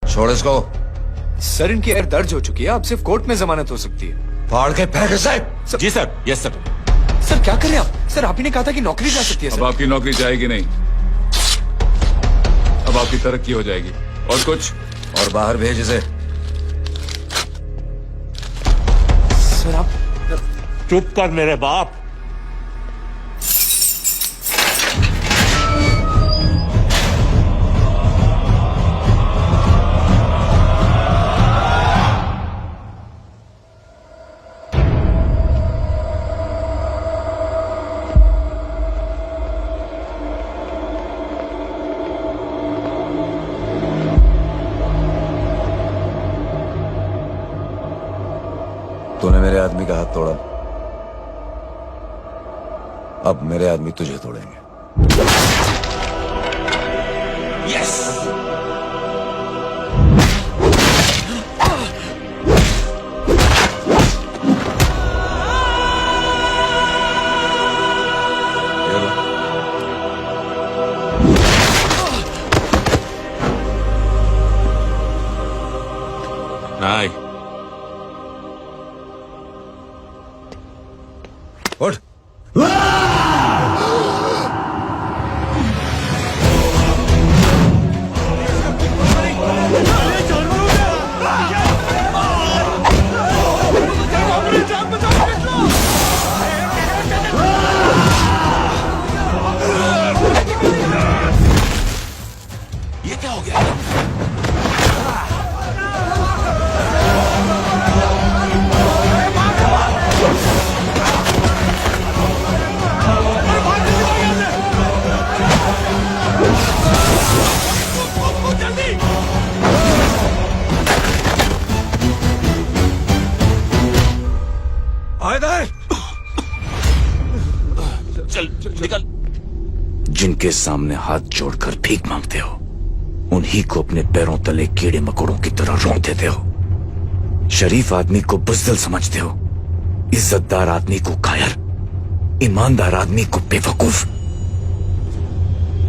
छोड़ इसको। सर इनकी एयर दर्ज हो चुकी है, अब सिर्फ कोर्ट में जमानत हो सकती है। फाड़ के फेंक साहब। जी सर। Yes sir. सर क्या कर रहे हैं आप? सर आप ही ने कहा था कि नौकरी जा सकती है। अब सर आपकी नौकरी जाएगी नहीं, अब आपकी तरक्की हो जाएगी। और कुछ? और बाहर भेज इसे। सर आप चुप कर मेरे बाप। तूने मेरे आदमी का हाथ तोड़ा, अब मेरे आदमी तुझे तोड़ेंगे। यस। नहीं। उठ। ये क्या हो गया? चल निकल। जिनके सामने हाथ जोड़कर भीख मांगते हो, उन्हीं को अपने पैरों तले कीड़े मकोड़ों की तरह रौंद देते हो। शरीफ आदमी को बुज़दिल समझते हो, इज्जतदार आदमी को कायर, ईमानदार आदमी को बेवकूफ।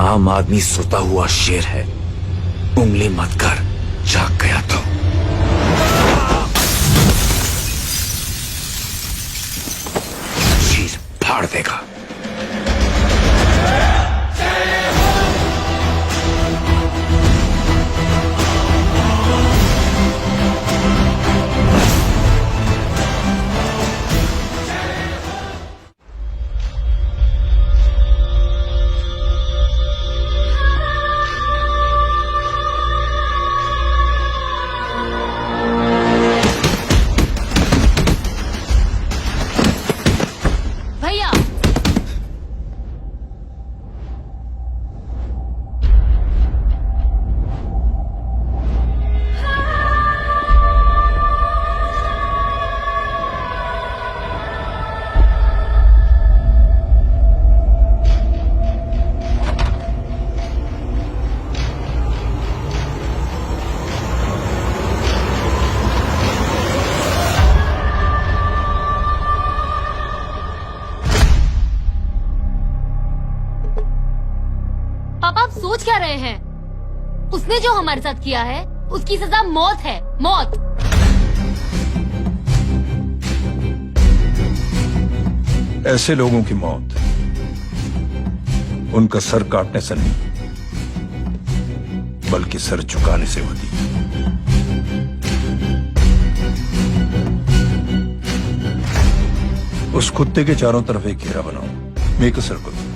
आम आदमी सोता हुआ शेर है, उंगली मत कर, जाग गया तो। चीर फाड़ देगा। भैया पापा आप सोच क्या रहे हैं? उसने जो हमारे साथ किया है उसकी सजा मौत है, मौत। ऐसे लोगों की मौत उनका सर काटने से नहीं, बल्कि सर झुकाने से होती है। उस कुत्ते के चारों तरफ एक घेरा बनाओ, मेक अ सर्कल।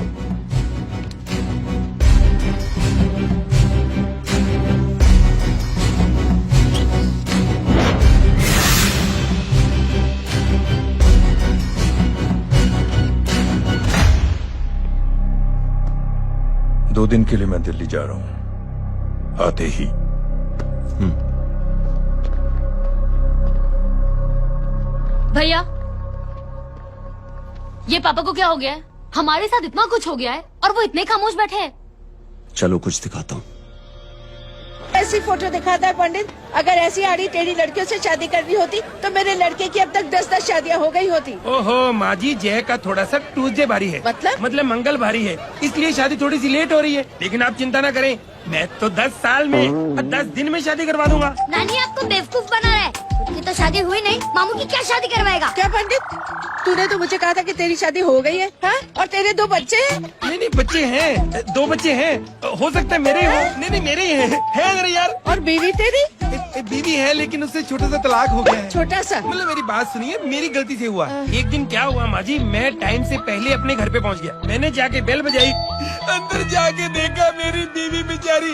दो दिन के लिए मैं दिल्ली जा रहा हूं, आते ही। भैया ये पापा को क्या हो गया है? हमारे साथ इतना कुछ हो गया है और वो इतने खामोश बैठे हैं। चलो कुछ दिखाता हूँ। ऐसी फोटो दिखाता है पंडित। अगर ऐसी आड़ी टेढ़ी लड़कियों से शादी करनी होती तो मेरे लड़के की अब तक 10-10 शादियां हो गई होती। ओहो माँ जी, जय का थोड़ा सा ट्यूसडे भारी है। मतलब मंगल भारी है, इसलिए शादी थोड़ी सी लेट हो रही है। लेकिन आप चिंता ना करें, मैं तो 10 साल में और 10 दिन में शादी करवा दूंगा। नानी आपको बेवकूफ बना रहा है। खुद की तो शादी हुई नहीं, मामू की क्या शादी करवाएगा? क्या पंडित, तूने तो मुझे कहा था कि तेरी शादी हो गई है, हाँ? और तेरे 2 बच्चे हैं। नहीं बच्चे हैं, 2 बच्चे हैं, हो सकता है मेरे हो। नहीं मेरे ही है अगर यार। और बीवी तेरी? बीवी है लेकिन उससे छोटा सा तलाक हो गया है। छोटा सा? मतलब मेरी बात सुनिए, मेरी गलती से हुआ। एक दिन क्या हुआ माँ जी, मैं टाइम से पहले अपने घर पे पहुँच गया। मैंने जाके बेल बजाई, अंदर जाके देखा मेरी बीवी बेचारी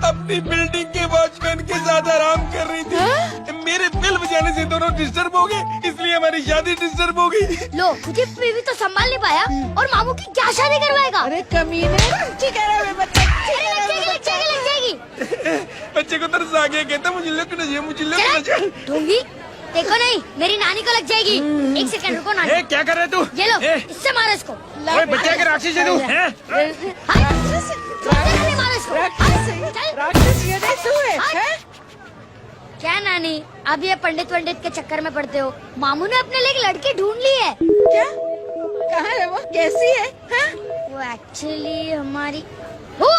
अपनी बिल्डिंग के वॉचमैन के साथ आराम कर रही थी। मेरे बेल बजाने से दोनों डिस्टर्ब हो गए, इसलिए हमारी शादी डिस्टर्ब हो गई। लो, मुझे बीवी तो संभाल नहीं पाया और मामू की क्या शादी करवाएगा? अरे कमीने, ठीक है रे बच्चा, लग जाएगी। बच्चे को तरस आ गया, कहता मुझे लगना चाहिए, मुझे लगना चाहिए। ढूंढी देखो नहीं, मेरी नानी को लग जाएगी। 1 सेकंड रुको नानी। ए, क्या कर रहे तू? ये लो, ए, इससे मारो इसको। ओए, बच्चा के राक्षस है तू, हैं? मारो इसको। राक्षस ये नहीं तू है, हैं? क्या नानी, अब ये पंडित के चक्कर में पड़ते हो? मामू ने अपने लिए एक लड़की ढूंढ ली है। क्या? कहाँ है वो? कैसी है, हैं? वो एक्चुअली हमारी हो।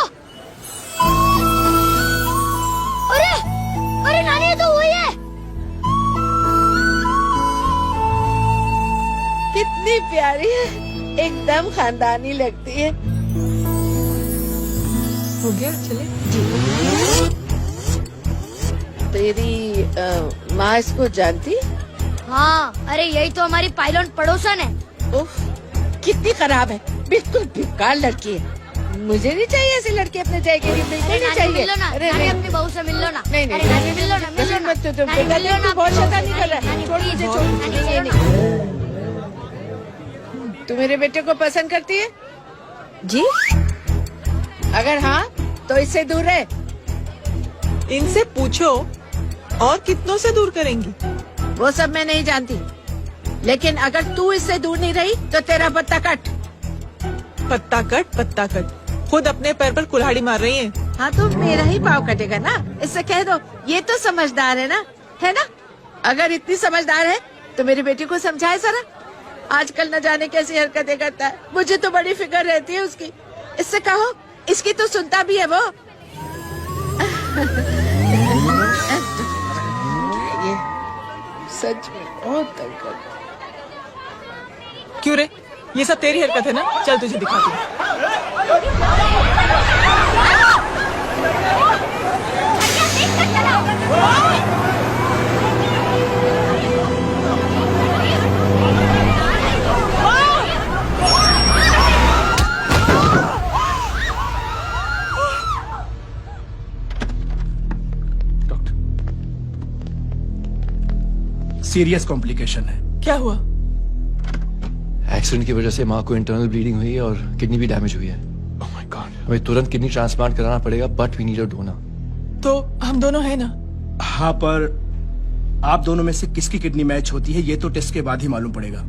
अरे नानी, ये तो वही है। कितनी प्यारी है, एकदम खानदानी लगती है। हो गया, चले। तेरी माँ इसको जानती? हाँ, अरे यही तो हमारी पायलट पड़ोसन है। उफ, कितनी खराब है, बिल्कुल बेकार लड़की है। मुझे नहीं चाहिए ऐसी लड़की अपने जाएगी, बिल्कुल नहीं चाहिए। मिलो ना, अरे नानी नहीं, अपनी बहू से मिल लो ना। नहीं अरे नानी मिल लो ना, मिल लो ना। मत तो नानी मिल लो ना, बहुत शैतानी कर रहा है। नानी छोड़ प्लीज, मुझे, छोड़ नानी मुझे, ये चलो ना। नहीं। तू मेरे बेटे को पसंद करती है? जी, अगर हाँ तो इससे दूर रहे। इनसे पूछो और कितनों से दूर करेंगी? वो सब मैं नहीं जानती, लेकिन अगर तू इससे दूर नहीं रही तो तेरा पत्ता कट। पत्ता कट खुद अपने पैर पर कुल्हाड़ी मार रही हैं। हाँ तो मेरा ही पाव कटेगा ना, इससे कह दो ये तो समझदार है ना, है ना? अगर इतनी समझदार है तो मेरी बेटी को समझाए जरा। आजकल न जाने कैसी हरकतें करता है, मुझे तो बड़ी फिक्र रहती है उसकी। इससे कहो, इसकी तो सुनता भी है वो। ये सच में बहुत तंग करता है। क्यों रे, ये सब तेरी हरकत है ना? चल तुझे दिखाती हूँ। सीरियस कॉम्प्लिकेशन है। क्या हुआ? एक्सीडेंट की वजह से माँ को इंटरनल ब्लीडिंग हुई है और किडनी भी डैमेज हुई है। Oh my god. हमें तुरंत किडनी ट्रांसप्लांट कराना पड़ेगा, but we need a donor. तो हम दोनों है ना? हाँ, पर आप दोनों में से किसकी किडनी मैच होती है ये तो टेस्ट के बाद ही मालूम पड़ेगा।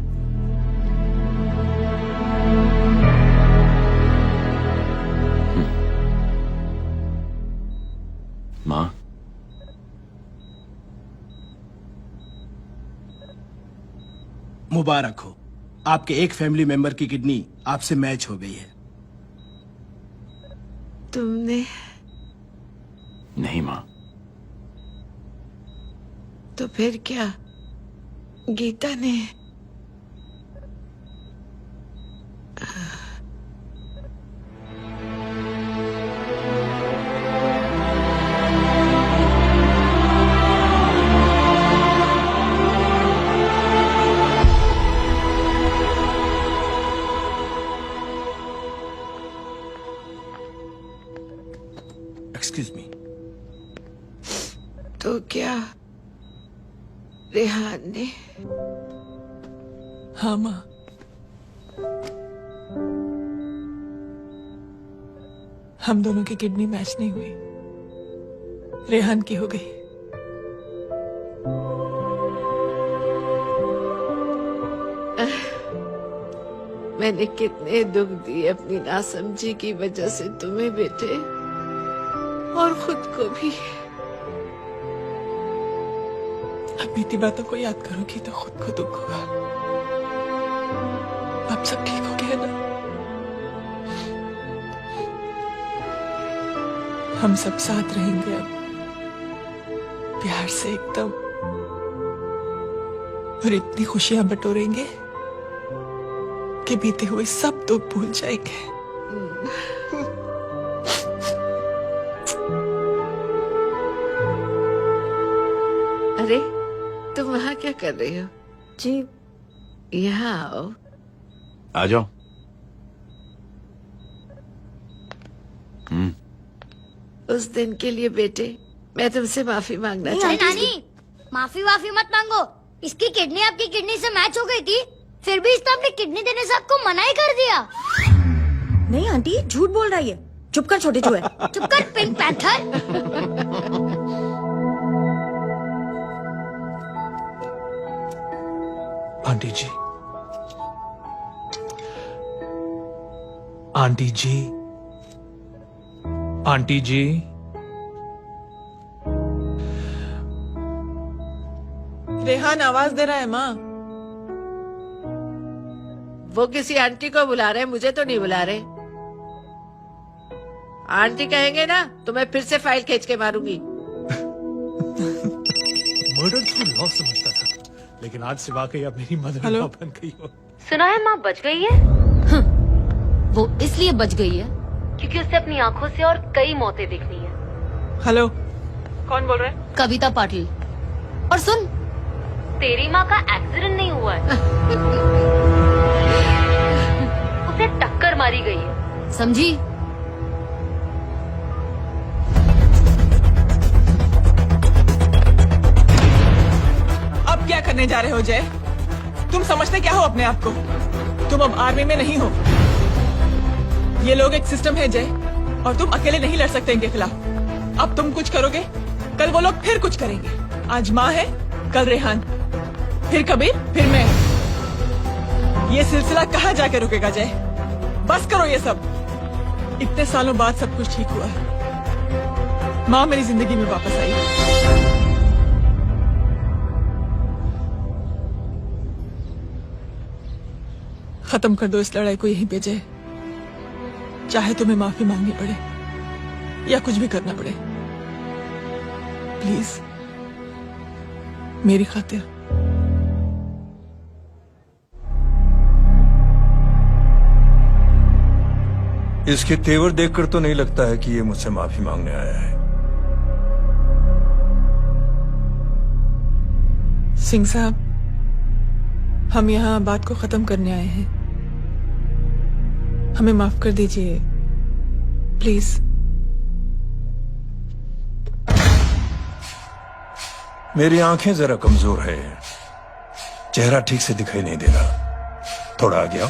माँ, मुबारक हो, आपके एक फैमिली मेंबर की किडनी आपसे मैच हो गई है। तुमने? नहीं माँ। तो फिर क्या? गीता ने? Excuse me. तो क्या रेहान ने? हाँ माँ, हम दोनों की किडनी मैच नहीं हुई, रेहान की हो गई। मैंने कितने दुख दिए अपनी नासमझी की वजह से तुम्हें बेटे, और खुद को भी। अब बीती बातों को याद करोगी तो खुद को दुख होगा। अब सब ठीक हो गया ना? हम सब साथ रहेंगे अब, प्यार से एकदम, और इतनी खुशियां बटोरेंगे कि बीते हुए सब दुख भूल जाएंगे। अरे तुम वहाँ क्या कर रही हो? जी यहाँ आओ। आ जाओ। उस दिन के लिए बेटे मैं तुमसे माफी मांगना अरे चाहती हूँ। नानी, माफी वाफी मत मांगो। इसकी किडनी आपकी किडनी से मैच हो गई थी, फिर भी इसने अपनी किडनी देने से आपको मना ही कर दिया। नहीं आंटी, झूठ बोल रही है। चुप कर छोटे चूहे। चुप कर पिंक पैंथर। आंटी जी, आंटी जी, आंटी जी, रेहान आवाज दे रहा है माँ। वो किसी आंटी को बुला रहे हैं, मुझे तो नहीं बुला रहे। आंटी कहेंगे ना तो मैं फिर से फाइल खींच के मारूंगी। मर्डर थ्रू लॉ समझता था, लेकिन आज से वाकई अब मेरी मदर हेलो? बन गई हो। सुना है माँ बच गई है। वो इसलिए बच गई है क्योंकि उसे अपनी आंखों से और कई मौतें देखनी है। हेलो, कौन बोल रहा है? कविता पाटिल। और सुन, तेरी माँ का एक्सीडेंट नहीं हुआ है, उसे टक्कर मारी गई है, समझी? अब क्या करने जा रहे हो जय? तुम समझते क्या हो अपने आप को? तुम अब आर्मी में नहीं हो। ये लोग एक सिस्टम है जय, और तुम अकेले नहीं लड़ सकते इनके खिलाफ। अब तुम कुछ करोगे, कल वो लोग फिर कुछ करेंगे। आज माँ है, कल रेहान, फिर कबीर, फिर मैं। ये सिलसिला कहाँ जाके रुकेगा जय? बस करो ये सब। इतने सालों बाद सब कुछ ठीक हुआ है। माँ मेरी जिंदगी में वापस आई। खत्म कर दो इस लड़ाई को यहीं पे जय। चाहे तुम्हें माफी मांगनी पड़े या कुछ भी करना पड़े, प्लीज मेरी खातिर। इसके तेवर देखकर तो नहीं लगता है कि ये मुझसे माफी मांगने आया है। सिंह साहब, हम यहाँ बात को खत्म करने आए हैं। हमें माफ कर दीजिए प्लीज। मेरी आंखें जरा कमजोर है, चेहरा ठीक से दिखाई नहीं दे रहा। थोड़ा आगे आओ,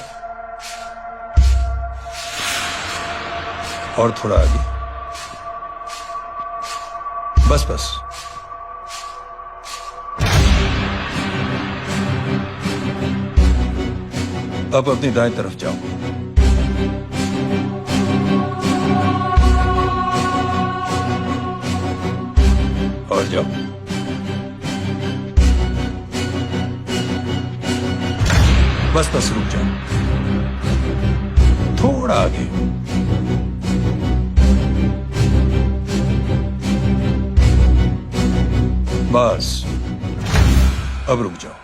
और थोड़ा आगे। बस बस। अब अपनी दाएं तरफ जाओ। और जाओ। बस बस रुक जाओ, थोड़ा आगे। बस अब रुक जाओ।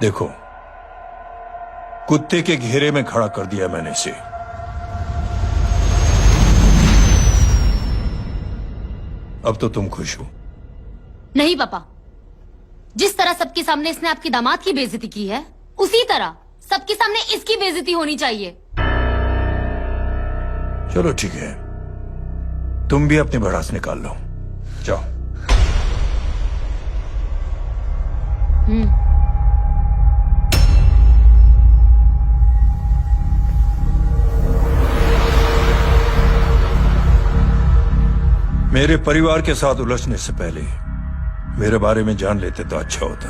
देखो, कुत्ते के घेरे में खड़ा कर दिया मैंने इसे। अब तो तुम खुश हो? नहीं पापा, जिस तरह सबके सामने इसने आपकी दामाद की बेइज्जती की है, उसी तरह सबके सामने इसकी बेइज्जती होनी चाहिए। चलो ठीक है, तुम भी अपनी भड़ास निकाल लो। जाओ। मेरे परिवार के साथ उलझने से पहले मेरे बारे में जान लेते तो अच्छा होता।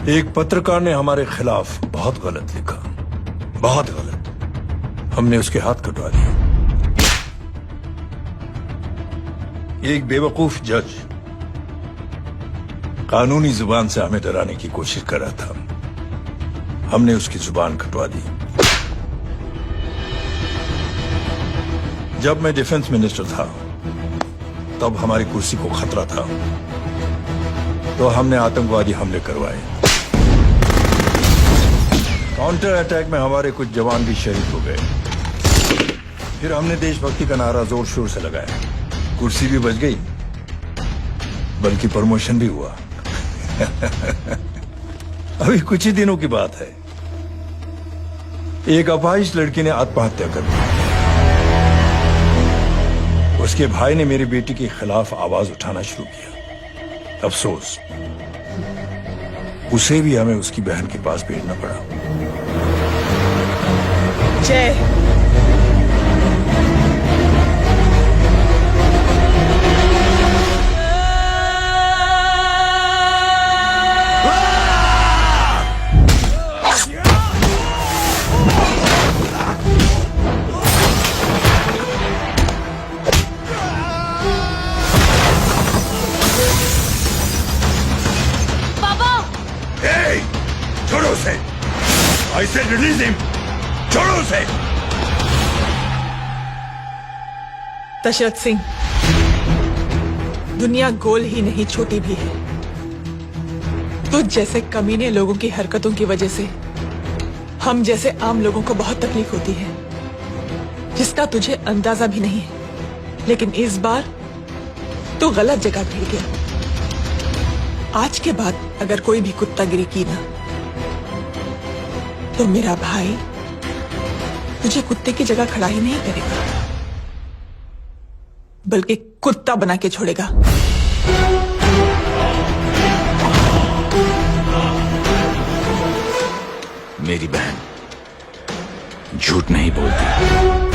एक पत्रकार ने हमारे खिलाफ बहुत गलत लिखा, बहुत गलत। हमने उसके हाथ कटवा दिए। एक बेवकूफ जज कानूनी जुबान से हमें डराने की कोशिश कर रहा था। हमने उसकी जुबान कटवा दी। जब मैं डिफेंस मिनिस्टर था तब हमारी कुर्सी को खतरा था, तो हमने आतंकवादी हमले करवाए। काउंटर अटैक में हमारे कुछ जवान भी शहीद हो गए। फिर हमने देशभक्ति का नारा जोर शोर से लगाया। कुर्सी भी बच गई, बल्कि प्रमोशन भी हुआ। अभी कुछ ही दिनों की बात है, एक अपाहिज लड़की ने आत्महत्या कर ली। उसके भाई ने मेरी बेटी के खिलाफ आवाज उठाना शुरू किया। अफसोस, उसे भी हमें उसकी बहन के पास भेजना पड़ा। जय, छोड़ो उसे। I said release him. छोड़ो उसे। दशरथ सिंह, दुनिया गोल ही नहीं छोटी भी है। तुझ जैसे कमीने लोगों की हरकतों की वजह से हम जैसे आम लोगों को बहुत तकलीफ होती है, जिसका तुझे अंदाजा भी नहीं है। लेकिन इस बार तू गलत जगह भिड़ गया। आज के बाद अगर कोई भी कुत्तागिरी की ना, तो मेरा भाई तुझे कुत्ते की जगह खड़ा ही नहीं करेगा, बल्कि कुत्ता बना के छोड़ेगा। मेरी बहन झूठ नहीं बोलती।